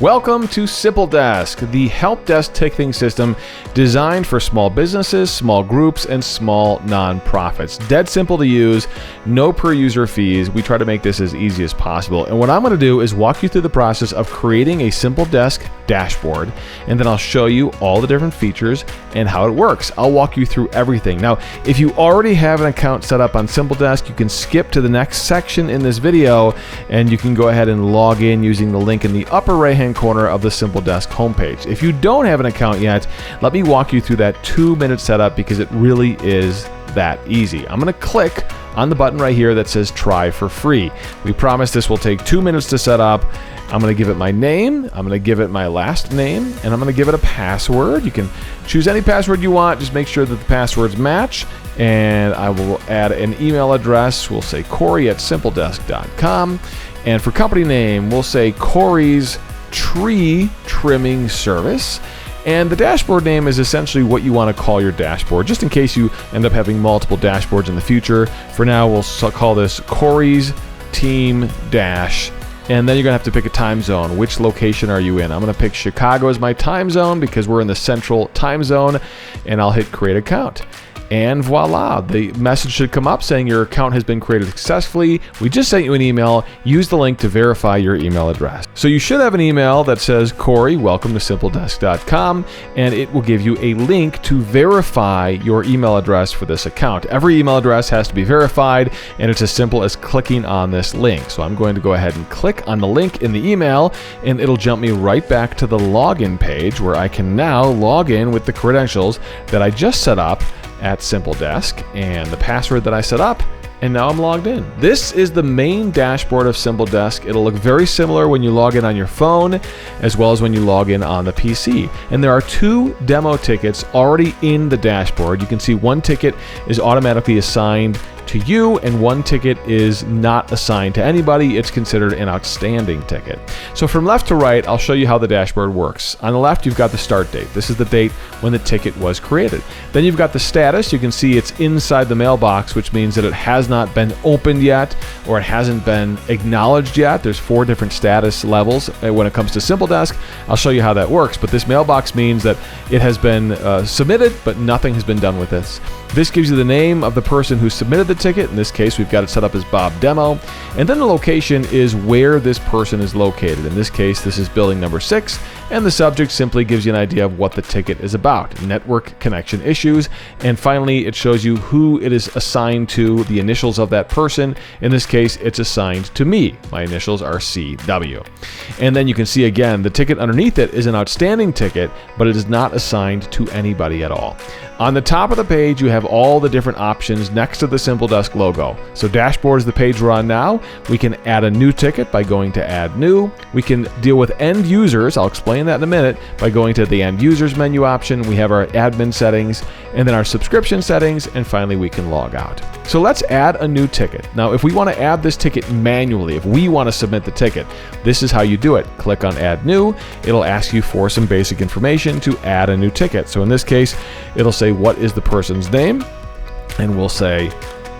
Welcome to SympleDesk, the help desk ticketing system designed for small businesses, small groups, and small nonprofits. Dead simple to use, no per user fees. We try to make this as easy as possible. And what I'm going to do is walk you through the process of creating a SympleDesk dashboard, and then I'll show you all the different features and how it works. I'll walk you through everything. Now, if you already have an account set up on SympleDesk, you can skip to the next section in this video, and you can go ahead and log in using the link in the upper right-hand corner of the SympleDesk homepage. If you don't have an account yet, let me walk you through that 2-minute setup because it really is that easy. I'm going to click on the button right here that says try for free. We promise this will take 2 minutes to set up. I'm going to give it my name, I'm going to give it my last name, and I'm going to give it a password. You can choose any password you want, just make sure that the passwords match. And I will add an email address. We'll say Corey@SympleDesk.com. And for company name, we'll say Corey's Tree Trimming Service. And the dashboard name is essentially what you want to call your dashboard, just in case you end up having multiple dashboards in the future. For now, we'll call this Corey's Team Dash. And then you're going to have to pick a time zone. Which location are you in? I'm going to pick Chicago as my time zone because we're in the central time zone. And I'll hit Create Account. And voila, the message should come up saying your account has been created successfully. We just sent you an email. Use the link to verify your email address. So you should have an email that says, Corey, welcome to SympleDesk.com, and it will give you a link to verify your email address for this account. Every email address has to be verified, and it's as simple as clicking on this link. So I'm going to go ahead and click on the link in the email, and it'll jump me right back to the login page where I can now log in with the credentials that I just set up at SympleDesk and the password that I set up, and now I'm logged in. This is the main dashboard of SympleDesk. It'll look very similar when you log in on your phone as well as when you log in on the PC. And there are 2 demo tickets already in the dashboard. You can see one ticket is automatically assigned to you and one ticket is not assigned to anybody. It's considered an outstanding ticket. So from left to right, I'll show you how the dashboard works. On the left, you've got the start date. This is the date when the ticket was created. Then you've got the status. You can see it's inside the mailbox, which means that it has not been opened yet or it hasn't been acknowledged yet. There's 4 different status levels when it comes to SympleDesk. I'll show you how that works, but this mailbox means that it has been submitted, but nothing has been done with this. This gives you the name of the person who submitted the ticket. In this case, we've got it set up as Bob Demo. And then the location is where this person is located. In this case, this is building number 6. And the subject simply gives you an idea of what the ticket is about, network connection issues. And finally, it shows you who it is assigned to, the initials of that person. In this case, it's assigned to me. My initials are CW. And then you can see again, the ticket underneath it is an outstanding ticket, but it is not assigned to anybody at all. On the top of the page, you have all the different options next to the SympleDesk logo. So dashboard is the page we're on now. We can add a new ticket by going to add new. We can deal with end users. I'll explain that in a minute by going to the end users menu option. We have our admin settings and then our subscription settings. And finally, we can log out. So let's add a new ticket. Now, if we want to add this ticket manually, if we want to submit the ticket, this is how you do it. Click on add new. It'll ask you for some basic information to add a new ticket. So in this case, it'll say, what is the person's name? And we'll say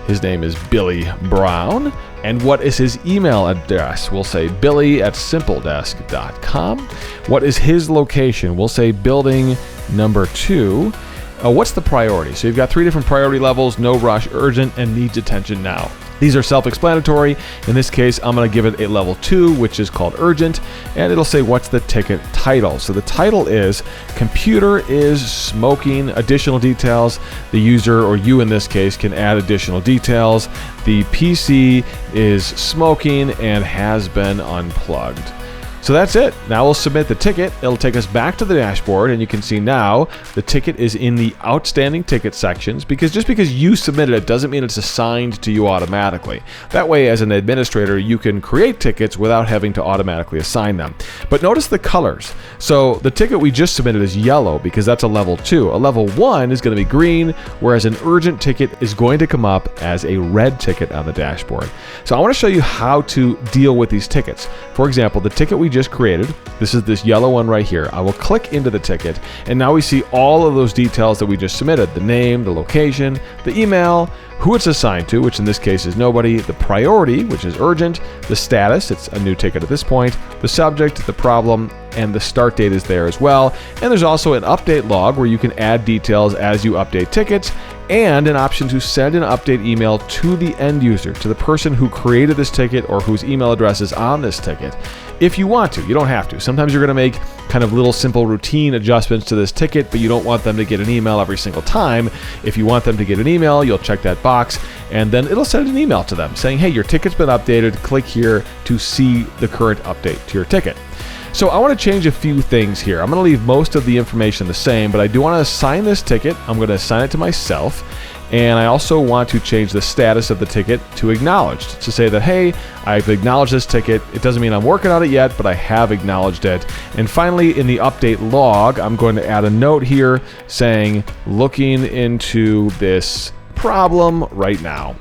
his name is Billy Brown. And what is his email address? We'll say Billy@SympleDesk.com. What is his location? We'll say building number 2. What's the priority? So you've got 3 different priority levels: no rush, urgent, and needs attention now. These are self-explanatory. In this case, I'm going to give it a level 2, which is called urgent, and it'll say what's the ticket title. So the title is Computer is Smoking. Additional details. The user, or you in this case, can add additional details. The PC is smoking and has been unplugged. So that's it. Now we'll submit the ticket. It'll take us back to the dashboard, and you can see now the ticket is in the outstanding ticket sections, because just because you submitted it doesn't mean it's assigned to you automatically. That way, as an administrator, you can create tickets without having to automatically assign them. But notice the colors. So the ticket we just submitted is yellow because that's a level 2. A level 1 is going to be green, whereas an urgent ticket is going to come up as a red ticket on the dashboard. So I want to show you how to deal with these tickets. For example, the ticket we just created. This is this yellow one right here. I will click into the ticket, and now we see all of those details that we just submitted: the name, the location, the email, who it's assigned to, which in this case is nobody, the priority, which is urgent, the status, it's a new ticket at this point, the subject, the problem, and the start date is there as well. And there's also an update log where you can add details as you update tickets, and an option to send an update email to the end user, to the person who created this ticket or whose email address is on this ticket. If you want to, you don't have to. Sometimes you're going to make kind of little simple routine adjustments to this ticket, but you don't want them to get an email every single time. If you want them to get an email, you'll check that box, and then it'll send an email to them saying, hey, your ticket's been updated. Click here to see the current update to your ticket. So I want to change a few things here. I'm going to leave most of the information the same, but I do want to assign this ticket. I'm going to assign it to myself. And I also want to change the status of the ticket to acknowledged, to say that, hey, I've acknowledged this ticket. It doesn't mean I'm working on it yet, but I have acknowledged it. And finally, in the update log, I'm going to add a note here saying, looking into this problem right now.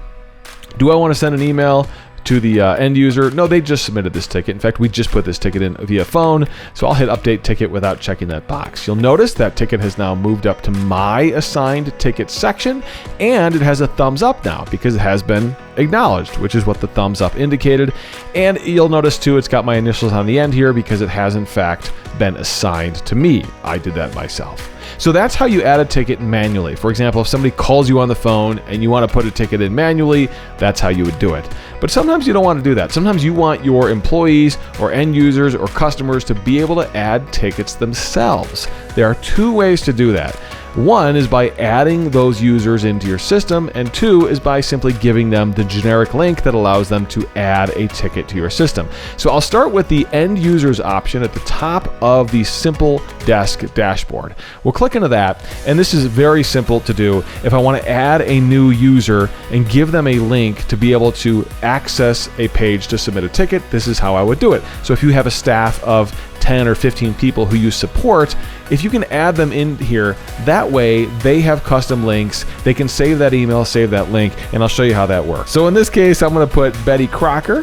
Do I want to send an email to the end user? No, they just submitted this ticket. In fact, we just put this ticket in via phone, so I'll hit update ticket without checking that box. You'll notice that ticket has now moved up to my assigned ticket section, and it has a thumbs up now because it has been acknowledged, which is what the thumbs up indicated. And you'll notice too, it's got my initials on the end here because it has in fact been assigned to me. I did that myself. So that's how you add a ticket manually. For example, if somebody calls you on the phone and you want to put a ticket in manually, that's how you would do it. But sometimes you don't want to do that. Sometimes you want your employees or end users or customers to be able to add tickets themselves. There are two ways to do that. One is by adding those users into your system, and two is by simply giving them the generic link that allows them to add a ticket to your system. So I'll start with the end users option at the top of the SympleDesk Dashboard. We'll click into that, and this is very simple to do. If I want to add a new user and give them a link to be able to access a page to submit a ticket, this is how I would do it. So if you have a staff of 10 or 15 people who you support, if you can add them in here, that way they have custom links. They can save that email, save that link, and I'll show you how that works. So in this case, I'm going to put Betty Crocker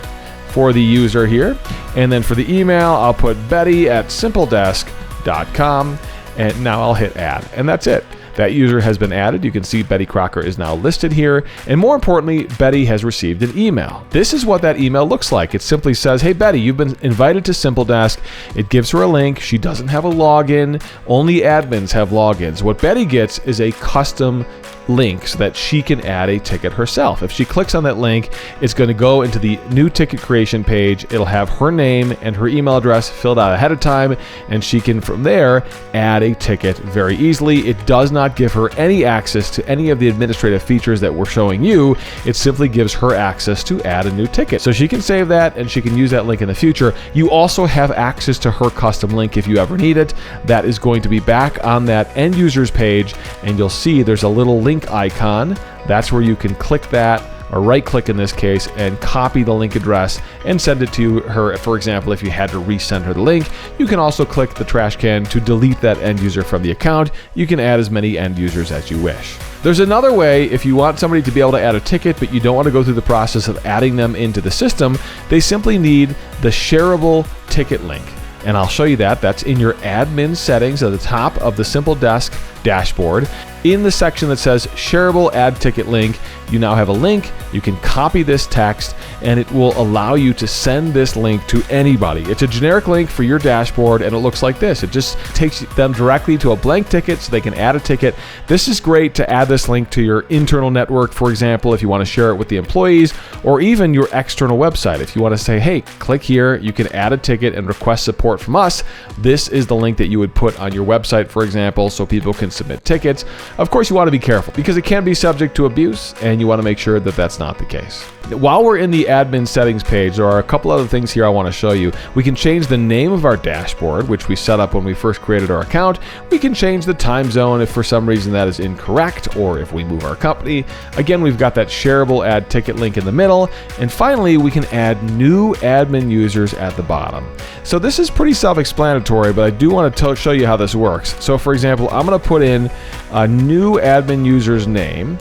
for the user here. And then for the email, I'll put betty@sympledesk.com. And now I'll hit add, and that's it. That user has been added. You can see Betty Crocker is now listed here. And more importantly, Betty has received an email. This is what that email looks like. It simply says, hey, Betty, you've been invited to SympleDesk. It gives her a link. She doesn't have a login. Only admins have logins. What Betty gets is a custom link so that she can add a ticket herself. If she clicks on that link, it's going to go into the new ticket creation page. It'll have her name and her email address filled out ahead of time, and she can from there add a ticket very easily. It does not give her any access to any of the administrative features that we're showing you. It simply gives her access to add a new ticket. So she can save that and she can use that link in the future. You also have access to her custom link if you ever need it. That is going to be back on that end users page, and you'll see there's a little link icon. That's where you can click that, or right click in this case, and copy the link address and send it to her. For example, if you had to resend her the link, you can also click the trash can to delete that end user from the account. You can add as many end users as you wish. There's another way. If you want somebody to be able to add a ticket, but you don't want to go through the process of adding them into the system, they simply need the Sharable ticket link. And I'll show you that. That's in your admin settings at the top of the SympleDesk Dashboard. In the section that says Sharable Add Ticket Link, you now have a link. You can copy this text, and it will allow you to send this link to anybody. It's a generic link for your dashboard, and it looks like this. It just takes them directly to a blank ticket so they can add a ticket. This is great to add this link to your internal network, for example, if you want to share it with the employees, or even your external website. If you want to say, hey, click here, you can add a ticket and request support from us. This is the link that you would put on your website, for example, so people can submit tickets. Of course, you want to be careful because it can be subject to abuse, and you want to make sure that that's not the case. While we're in the admin settings page, there are a couple other things here I want to show you. We can change the name of our dashboard, which we set up when we first created our account. We can change the time zone if for some reason that is incorrect, or if we move our company. Again, we've got that Sharable add ticket link in the middle. And finally, we can add new admin users at the bottom. So this is pretty self-explanatory, but I do want to show you how this works. So for example, I'm going to put in a new admin user's name,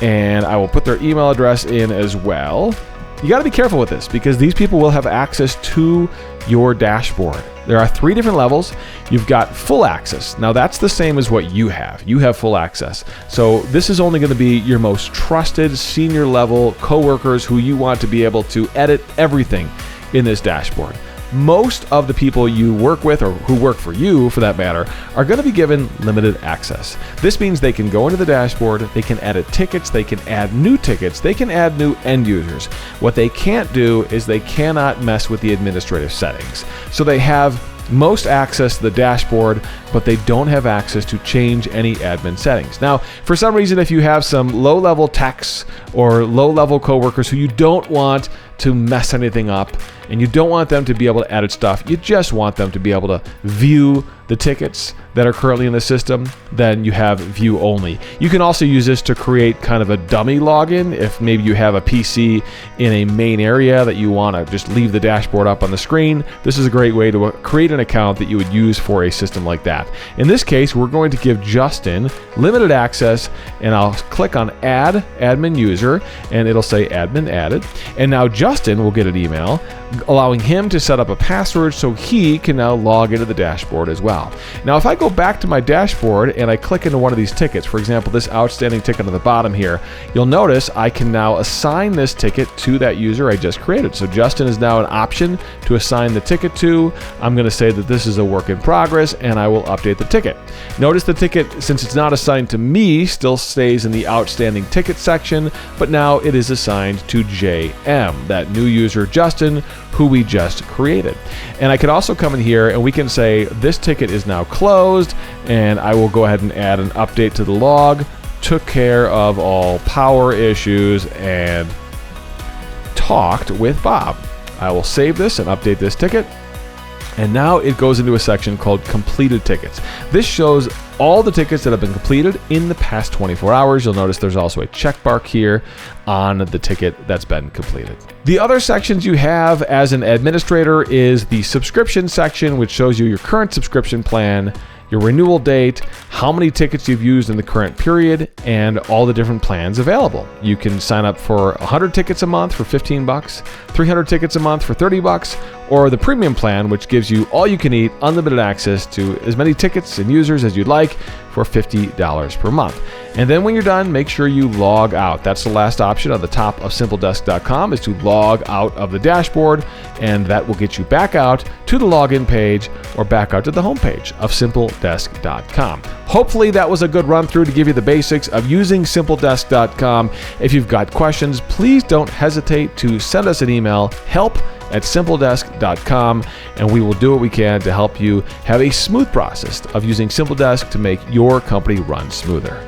and I will put their email address in as well. you got to be careful with this because these people will have access to your dashboard. There are 3 different levels. You've got full access. Now that's the same as what you have. You have full access. So this is only going to be your most trusted senior level coworkers who you want to be able to edit everything in this dashboard. Most of the people you work with, or who work for you for that matter, are going to be given limited access. This means they can go into the dashboard, they can edit tickets, they can add new tickets, they can add new end users. What they can't do is they cannot mess with the administrative settings. So they have most access to the dashboard, but they don't have access to change any admin settings. Now, for some reason, if you have some low-level techs or low-level coworkers who you don't want to mess anything up, and you don't want them to be able to edit stuff, you just want them to be able to view the tickets that are currently in the system, then you have view only. You can also use this to create kind of a dummy login. If maybe you have a PC in a main area that you want to just leave the dashboard up on the screen, this is a great way to create an account that you would use for a system like that. In this case, we're going to give Justin limited access, and I'll click on Add Admin User, and it'll say Admin Added. And now Justin will get an email allowing him to set up a password so he can now log into the dashboard as well. Now, if I go back to my dashboard and I click into one of these tickets, for example, this outstanding ticket on the bottom here, you'll notice I can now assign this ticket to that user I just created. So Justin is now an option to assign the ticket to. I'm going to say that this is a work in progress, and I will update the ticket. Notice the ticket, since it's not assigned to me, still stays in the outstanding ticket section, but now it is assigned to JM, that new user Justin, who we just created. And I can also come in here and we can say this ticket is now closed, and I will go ahead and add an update to the log. Took care of all power issues and talked with Bob. I will save this and update this ticket. And now it goes into a section called completed tickets. This shows all the tickets that have been completed in the past 24 hours. You'll notice there's also a check mark here on the ticket that's been completed. The other sections you have as an administrator is the subscription section, which shows you your current subscription plan, your renewal date, how many tickets you've used in the current period, and all the different plans available. You can sign up for 100 tickets a month for $15, 300 tickets a month for $30, or the premium plan, which gives you all you can eat, unlimited access to as many tickets and users as you'd like for $50 per month. And then when you're done, make sure you log out. That's the last option on the top of SympleDesk.com, is to log out of the dashboard, and that will get you back out to the login page or back out to the homepage of SympleDesk.com. Hopefully that was a good run through to give you the basics of using SympleDesk.com. If you've got questions, please don't hesitate to send us an email, help@SympleDesk.com, and we will do what we can to help you have a smooth process of using SympleDesk to make your company run smoother.